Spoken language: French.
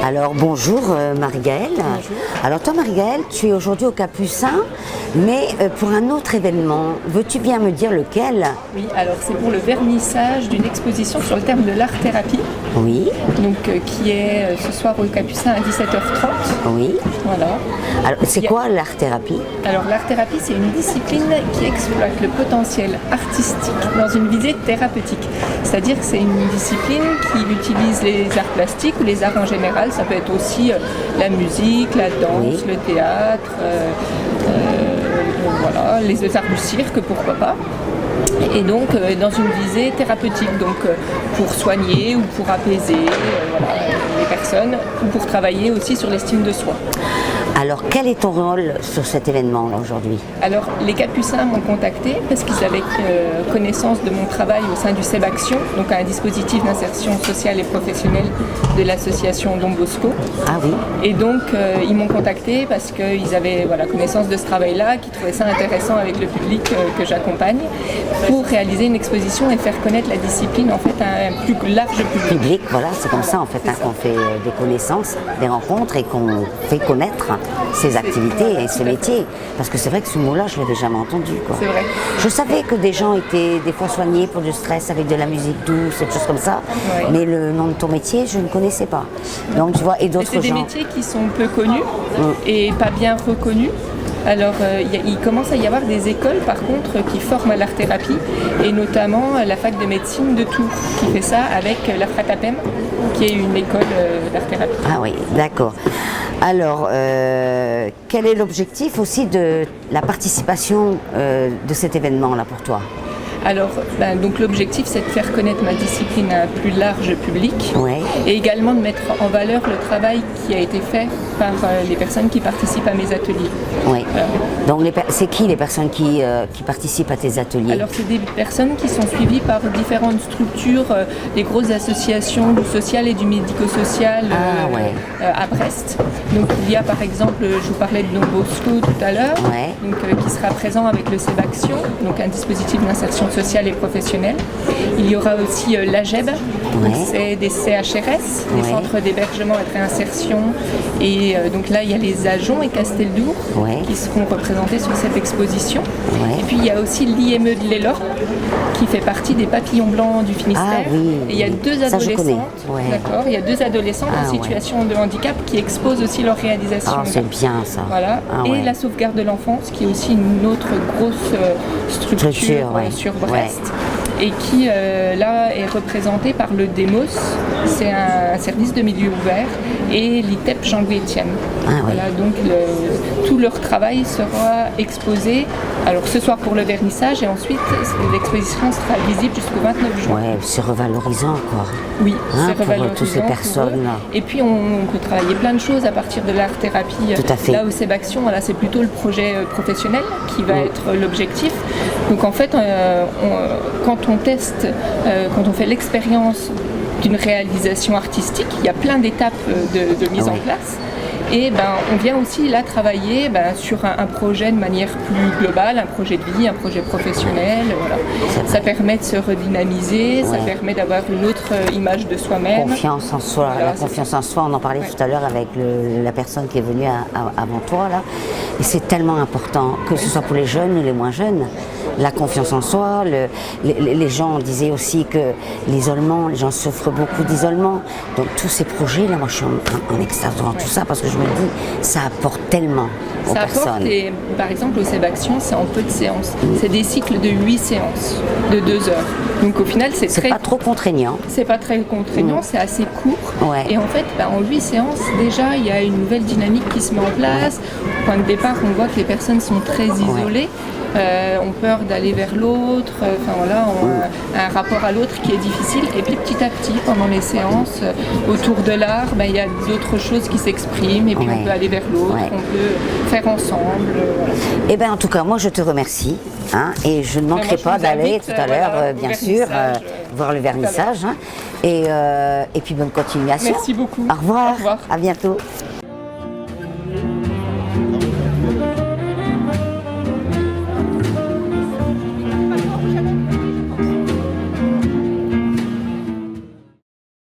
Alors bonjour Marie-Gaëlle. Bonjour. Alors toi Marie-Gaëlle, tu es aujourd'hui au Capucin, mais pour un autre événement. Veux-tu bien me dire lequel? Oui, alors c'est pour le vernissage d'une exposition sur le thème de l'art-thérapie, Oui, donc qui est ce soir au Capucin à 17h30. oui. Voilà. Alors c'est quoi l'art-thérapie? Alors l'art-thérapie, c'est une discipline qui exploite le potentiel artistique dans une visée thérapeutique. C'est-à-dire que c'est une discipline qui utilise les arts plastiques ou les arts en général. Ça peut être aussi la musique, la danse, Oui. le théâtre, voilà, les arts du cirque, pourquoi pas. Et donc dans une visée thérapeutique, donc pour soigner ou pour apaiser voilà, les personnes, ou pour travailler aussi sur l'estime de soi. Alors quel est ton rôle sur cet événement là aujourd'hui? Alors les Capucins m'ont contacté parce qu'ils avaient connaissance de mon travail au sein du CEB Action, donc un dispositif d'insertion sociale et professionnelle de l'association Don Bosco. Ah oui. Et donc ils m'ont contacté parce qu'ils avaient voilà, connaissance de ce travail-là, qu'ils trouvaient ça intéressant avec le public que j'accompagne, pour réaliser une exposition et faire connaître la discipline en fait à un plus large public. Public, voilà, c'est comme ça en fait, hein, qu'on fait des connaissances, des rencontres et qu'on fait connaître ces activités et ce métier. Parce que c'est vrai que ce mot-là, je ne l'avais jamais entendu, quoi. C'est vrai. Je savais que des gens étaient des fois soignés pour du stress avec de la musique douce et des choses comme ça, Oui. mais le nom de ton métier, je ne connaissais pas. Donc tu vois, et Mais d'autres c'est des gens. métiers qui sont peu connus et pas bien reconnus. Alors, il commence à y avoir des écoles, par contre, qui forment à l'art-thérapie, et notamment la fac de médecine de Tours, qui fait ça avec la Fratapem, qui est une école d'art-thérapie. Ah oui, d'accord. Alors, quel est l'objectif aussi de la participation de cet événement-là pour toi? Alors, donc l'objectif, c'est de faire connaître ma discipline à un plus large public, Ouais. et également de mettre en valeur le travail qui a été fait par les personnes qui participent à mes ateliers. Oui. Donc, c'est qui les personnes qui participent à tes ateliers? Alors, c'est des personnes qui sont suivies par différentes structures, des grosses associations du social et du médico-social à Brest. Donc, il y a par exemple, je vous parlais de Don Bosco tout à l'heure, Ouais. donc, qui sera présent avec le CEB Action, donc un dispositif d'insertion sociale et professionnelle. Il y aura aussi l'AGEB, donc c'est des CHRS, des Ouais. centres d'hébergement et de réinsertion. Et donc là, il y a les Agents et Casteldoux Ouais. qui seront représentés sur cette exposition. Ouais. Et puis il y a aussi l'IME de l'Elorpe qui fait partie des papillons blancs du Finistère. Ah oui. Et il y a deux Ça, je connais. adolescentes, Ouais. d'accord, il y a deux adolescentes Ah en ouais. situation de handicap qui exposent aussi leur réalisation. Ah, c'est bien ça. Voilà. Ah Et ouais. la sauvegarde de l'enfance, qui est aussi une autre grosse structure Ouais. sur Brest. Et qui là est représentée par le DEMOS, c'est un service de milieu ouvert, et l'ITEP Jean-Louis Etienne. Ah ouais. Voilà, donc tout leur travail sera exposé, alors ce soir pour le vernissage, et ensuite l'exposition sera visible jusqu'au 29 juin. Ouais, c'est revalorisant, quoi. Oui, Hein, c'est pour revalorisant toutes ces pour eux. personnes-là. Et puis on peut travailler plein de choses à partir de l'art-thérapie. Tout à fait. Là au CEB Action, voilà, c'est plutôt le projet professionnel qui va être l'objectif. Donc en fait, quand on teste, quand on fait l'expérience d'une réalisation artistique, il y a plein d'étapes de mise Ah en ouais. place. Et on vient aussi là travailler sur un projet de manière plus globale, un projet de vie, un projet professionnel. Voilà. Ça permet de se redynamiser, ça Ouais. permet d'avoir une autre image de soi-même. Confiance en soi, Voilà, la c'est confiance en soi, on en parlait tout à l'heure avec la personne qui est venue avant toi là. Et c'est tellement important, que ce soit pour les jeunes ou les moins jeunes, la confiance en soi. Les gens disaient aussi que l'isolement, les gens souffrent beaucoup d'isolement. Donc tous ces projets là, moi je suis en extase devant tout ça parce que je me dis, ça apporte tellement aux Ça apporte, personnes. et par exemple au CEB Action, c'est en peu de séances. C'est des cycles de 8 séances, de 2 heures. Donc au final, c'est C'est très... pas trop contraignant. C'est pas très contraignant, c'est assez court. Ouais. Et en fait, en 8 séances, déjà, il y a une nouvelle dynamique qui se met en place. Au point de départ, on voit que les personnes sont très isolées. Ont peur d'aller vers l'autre, enfin voilà, ont un rapport à l'autre qui est difficile. Et puis petit à petit, pendant les séances, autour de l'art, il y a d'autres choses qui s'expriment, et puis on peut aller vers l'autre, on peut faire ensemble. Voilà. Eh bien, en tout cas, moi, je te remercie. Hein, et je ne manquerai je pas vous d'aller invite, tout à l'heure, voilà, au bien sûr, vernissage, voir le vernissage. Hein, et puis, bonne continuation. Merci beaucoup. Au revoir. Au revoir. À bientôt.